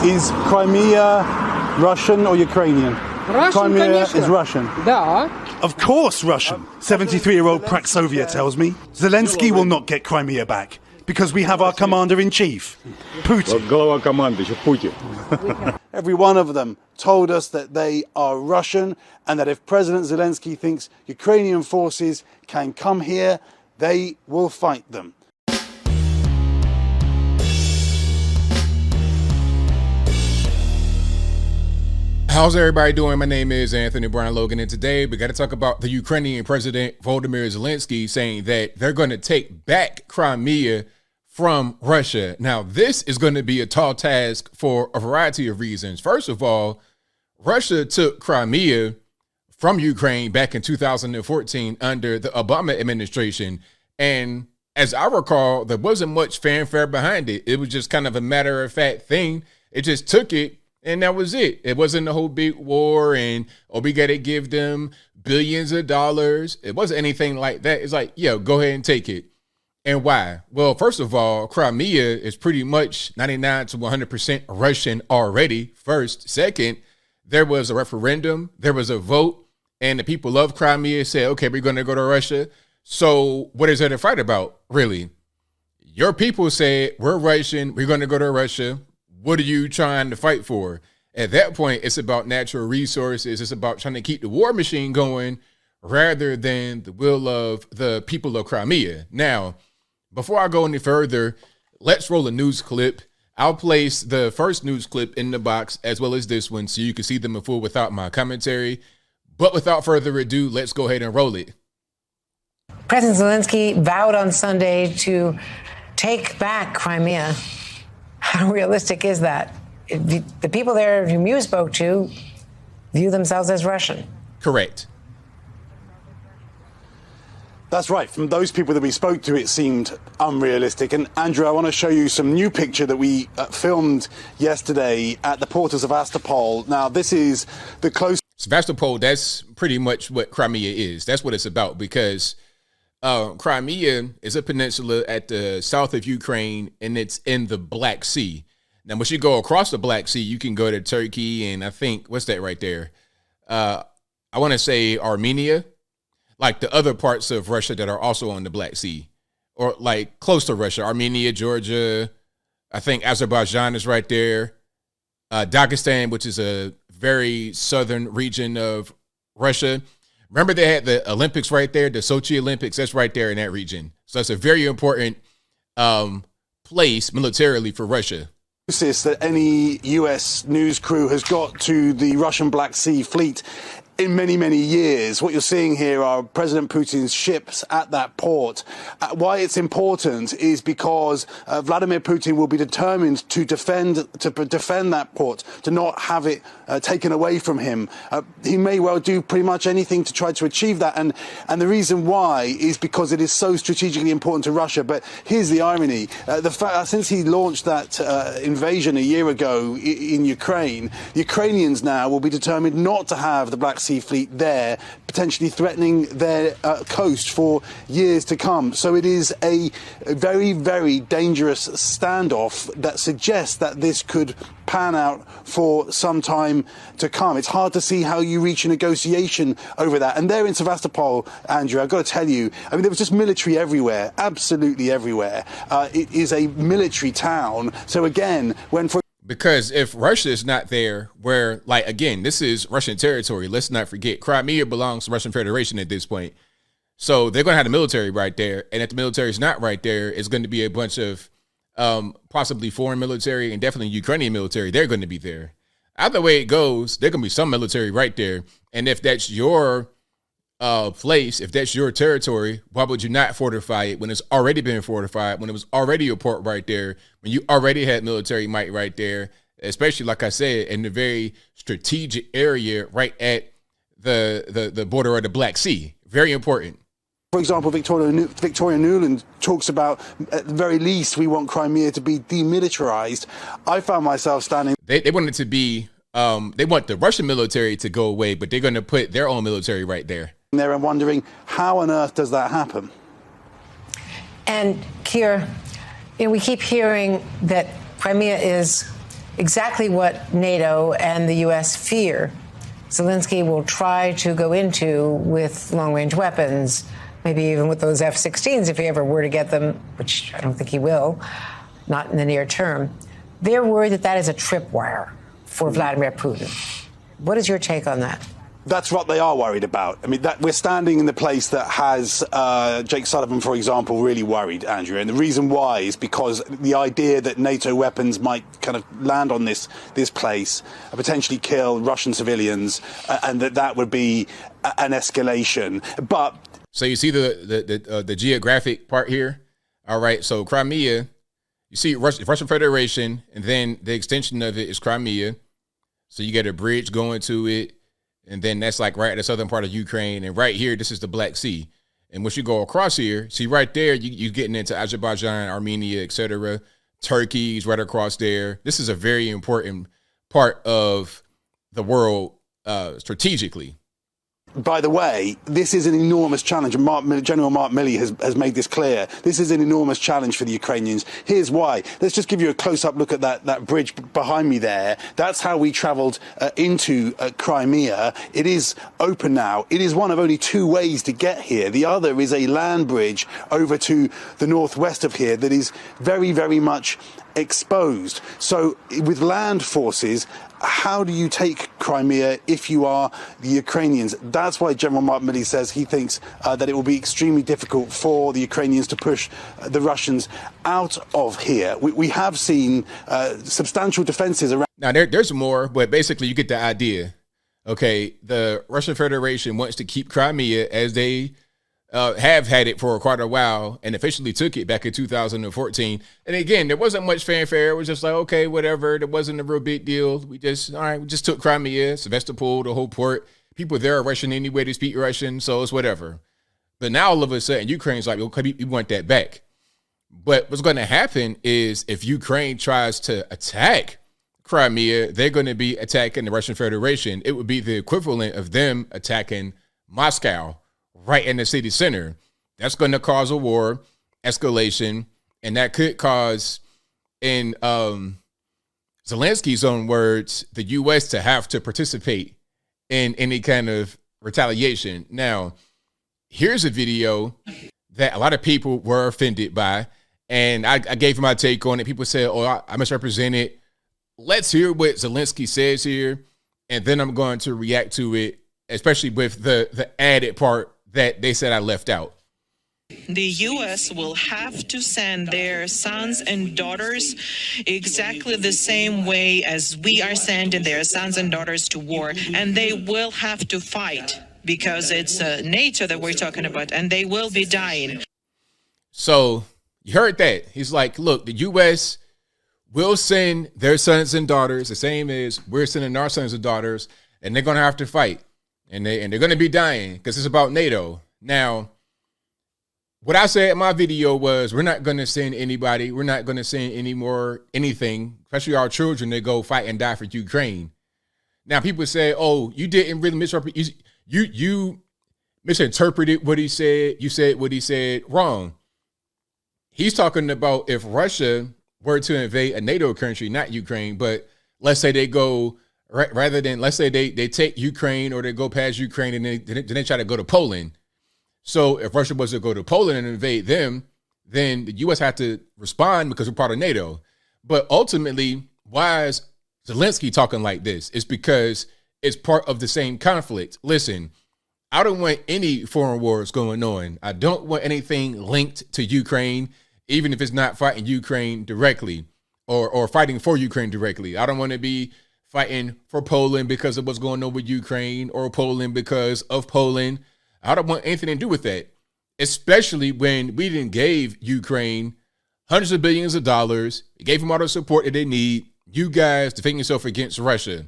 Is Crimea Russian or Ukrainian? Russian, Crimea конечно. is Russian. Да. Of course Russian. 73-year-old Praxovia tells me. Zelensky will not get Crimea back because we have our commander-in-chief, Putin. Глава командующий Путин. Every one of them told us that they are Russian and that if President Zelensky thinks Ukrainian forces can come here, they will fight them. How's everybody doing? My name is Anthony Brian Logan, and today we got to talk about the Ukrainian President Volodymyr Zelensky saying that they're going to take back Crimea from Russia. Now, this is going to be a tall task for a variety of reasons. First of all, Russia took Crimea from Ukraine back in 2014 under the Obama administration, and as I recall, there wasn't much fanfare behind it. It was just kind of a matter-of-fact thing. It just took it, and that was it. It wasn't a whole big war and, oh, we got to give them billions of dollars. It wasn't anything like that. It's like, yo, go ahead and take it. And why? Well, first of all, Crimea is pretty much 99 to 100% Russian already, first. Second, there was a referendum, there was a vote, and the people of Crimea said, okay, we're going to go to Russia. So what is there to fight about, really? Your people said, we're Russian, we're going to go to Russia. What are you trying to fight for? At that point, it's about natural resources. It's about trying to keep the war machine going rather than the will of the people of Crimea. Now, before I go any further, let's roll a news clip. I'll place the first news clip in the box as well as this one so you can see them in full without my commentary. But without further ado, let's go ahead and roll it. President Zelensky vowed on Sunday to take back Crimea. How realistic is that? The people there whom you spoke to view themselves as Russian. Correct. That's right. From those people that we spoke to, it seemed unrealistic. And Andrew, I want to show you some new picture that we filmed yesterday at the port of Sevastopol. Now, this is the closest. Sevastopol, that's pretty much what Crimea is. That's what it's about, because Crimea is a peninsula at the south of Ukraine, and it's in the Black Sea. Now, once you go across the Black Sea, you can go to Turkey, and I think, what's that right there? I want to say Armenia, like the other parts of Russia that are also on the Black Sea, or like close to Russia, Armenia, Georgia. I think Azerbaijan is right there. Dagestan, which is a very southern region of Russia. Remember, they had the Olympics right there, the Sochi Olympics. That's right there in that region. So it's a very important place militarily for Russia. That any U.S. news crew has got to the Russian Black Sea fleet in many, many years. What you're seeing here are President Putin's ships at that port. Why it's important is because Vladimir Putin will be determined to defend that port, to not have it taken away from him. He may well do pretty much anything to try to achieve that. And the reason why is because it is so strategically important to Russia. But here's the irony. The fact since he launched that invasion a year ago in Ukraine, the Ukrainians now will be determined not to have the Black Sea fleet there, potentially threatening their coast for years to come. So it is a very, very dangerous standoff that suggests that this could pan out for some time to come. It's hard to see how you reach a negotiation over that. And there in Sevastopol, Andrew, I've got to tell you, I mean, there was just military everywhere, absolutely everywhere. It is a military town. So again, because if Russia is not there, where, like, again, this is Russian territory. Let's not forget, Crimea belongs to the Russian Federation at this point. So they're going to have the military right there. And if the military is not right there, it's going to be a bunch of possibly foreign military and definitely Ukrainian military. They're going to be there. Either way it goes, there's going to be some military right there. And if that's your place, if that's your territory, why would you not fortify it when it's already been fortified, when it was already a port right there, when you already had military might right there, especially, like I said, in the very strategic area right at the border of the Black Sea. Very important. For example, Victoria Nuland talks about, at the very least, we want Crimea to be demilitarized. I found myself standing. They want it to be, they want the Russian military to go away, but they're going to put their own military right there. There and wondering, how on earth does that happen? And Keir, we keep hearing that Crimea is exactly what NATO and the U.S. fear Zelensky will try to go into with long-range weapons, maybe even with those F-16s if he ever were to get them, which I don't think he will, not in the near term. They're worried that that is a tripwire for Vladimir Putin. What is your take on that? That's what they are worried about. I mean, we're standing in the place that has Jake Sullivan, for example, really worried, Andrew. And the reason why is because the idea that NATO weapons might kind of land on this place, potentially kill Russian civilians, and that would be an escalation. But so you see the geographic part here. All right. So Crimea, you see Russian Federation, and then the extension of it is Crimea. So you get a bridge going to it. And then that's like right at the southern part of Ukraine. And right here, this is the Black Sea. And once you go across here, see right there, you're getting into Azerbaijan, Armenia, etc. Turkey's right across there. This is a very important part of the world strategically. By the way, this is an enormous challenge, and General Mark Milley has made this clear. This is an enormous challenge for the Ukrainians. Here's why. Let's just give you a close-up look at that bridge behind me there. That's how we travelled into Crimea. It is open now. It is one of only two ways to get here. The other is a land bridge over to the northwest of here that is very, very much exposed. So with land forces, how do you take Crimea if you are the Ukrainians? That's why General Mark Milley says he thinks that it will be extremely difficult for the Ukrainians to push the Russians out of here. We have seen substantial defenses around. Now, there's more, but basically you get the idea. Okay, the Russian Federation wants to keep Crimea as they have had it for quite a while and officially took it back in 2014. And again, there wasn't much fanfare. It was just like, okay, whatever. There wasn't a real big deal. We just took Crimea, Sevastopol, the whole port. People there are Russian anyway. They speak Russian, so it's whatever. But now all of a sudden, Ukraine's like, okay, we want that back. But what's going to happen is if Ukraine tries to attack Crimea, they're going to be attacking the Russian Federation. It would be the equivalent of them attacking Moscow right in the city center. That's going to cause a war, escalation, and that could cause, in Zelensky's own words, the U.S. to have to participate in any kind of retaliation. Now, here's a video that a lot of people were offended by, and I gave my take on it. People said, oh, I misrepresented. Let's hear what Zelensky says here, and then I'm going to react to it, especially with the added part that they said I left out. The U.S. will have to send their sons and daughters exactly the same way as we are sending their sons and daughters to war. And they will have to fight because it's NATO that we're talking about, and they will be dying. So you heard that. He's like, look, the U.S. will send their sons and daughters the same as we're sending our sons and daughters, and they're going to have to fight. And they're going to be dying because it's about NATO. Now, what I said in my video was we're not going to send anybody. We're not going to send anything, especially our children, to go fight and die for Ukraine. Now, people say, oh, you didn't really misrepresent. You misinterpreted what he said. You said what he said wrong. He's talking about if Russia were to invade a NATO country, not Ukraine, but let's say they go rather than, let's say they take Ukraine or they go past Ukraine and then they try to go to Poland. So if Russia was to go to Poland and invade them, then the U.S. had to respond because we're part of NATO. But ultimately, why is Zelensky talking like this? It's because it's part of the same conflict. Listen, I don't want any foreign wars going on. I don't want anything linked to Ukraine, even if it's not fighting Ukraine directly or fighting for Ukraine directly. I don't want to be fighting for Poland because of what's going on with Ukraine or Poland because of Poland. I don't want anything to do with that, especially when we didn't gave Ukraine hundreds of billions of dollars. We gave them all the support that they need. You guys defend yourself against Russia.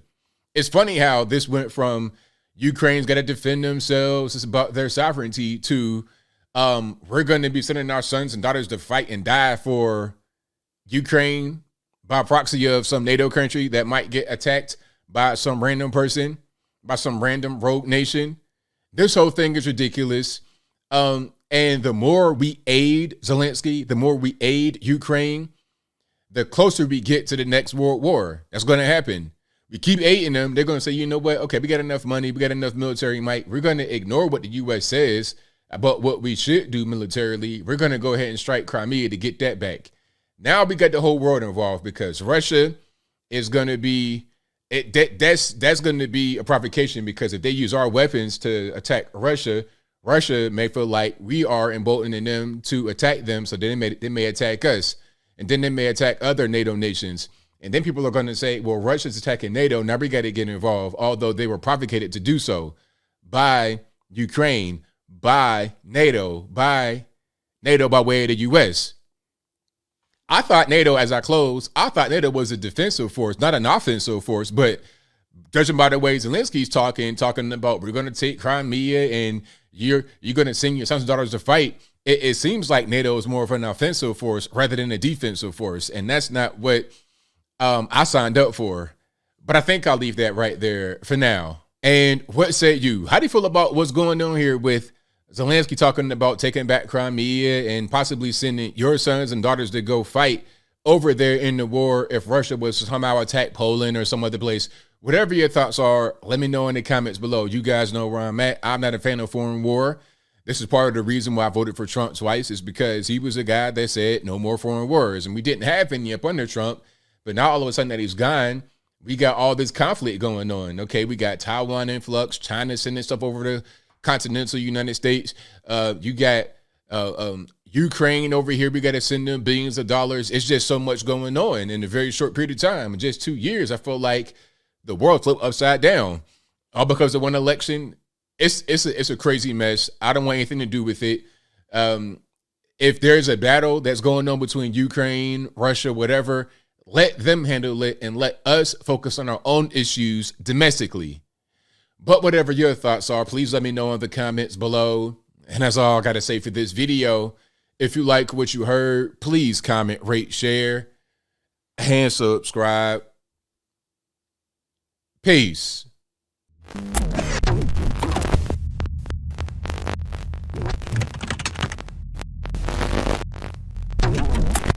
It's funny how this went from Ukraine's got to defend themselves, it's about their sovereignty, to we're going to be sending our sons and daughters to fight and die for Ukraine by proxy of some NATO country that might get attacked by some random person, by some random rogue nation. This whole thing is ridiculous. And the more we aid Zelensky, the more we aid Ukraine, the closer we get to the next world war. That's going to happen. We keep aiding them. They're going to say, you know what? Okay, we got enough money. We got enough military might. We're going to ignore what the U.S. says about what we should do militarily. We're going to go ahead and strike Crimea to get that back. Now we got the whole world involved because Russia is going to be that's going to be a provocation, because if they use our weapons to attack Russia, Russia may feel like we are emboldening them to attack them, so they may attack us, and then they may attack other NATO nations. And then people are going to say, well, Russia's attacking NATO, now we got to get involved, although they were provocated to do so by Ukraine, by NATO by way of the U.S. I thought NATO, as I close, I thought NATO was a defensive force, not an offensive force. But judging by the way Zelensky's talking about we're going to take Crimea and you're going to send your sons and daughters to fight, it seems like NATO is more of an offensive force rather than a defensive force. And that's not what I signed up for. But I think I'll leave that right there for now. And what say you? How do you feel about what's going on here with Zelensky talking about taking back Crimea and possibly sending your sons and daughters to go fight over there in the war if Russia was to somehow attack Poland or some other place? Whatever your thoughts are, let me know in the comments below. You guys know where I'm at. I'm not a fan of foreign war. This is part of the reason why I voted for Trump twice, is because he was a guy that said no more foreign wars. And we didn't have any up under Trump. But now all of a sudden that he's gone, we got all this conflict going on. Okay, we got Taiwan influx, China sending stuff over the continental United States. You got Ukraine over here. We got to send them billions of dollars. It's just so much going on in a very short period of time. In just 2 years, I feel like the world flipped upside down, all because of one election. It's a crazy mess. I don't want anything to do with it. If there's a battle that's going on between Ukraine, Russia, whatever, let them handle it and let us focus on our own issues domestically. But whatever your thoughts are, please let me know in the comments below. And that's all I got to say for this video. If you like what you heard, please comment, rate, share, and subscribe. Peace.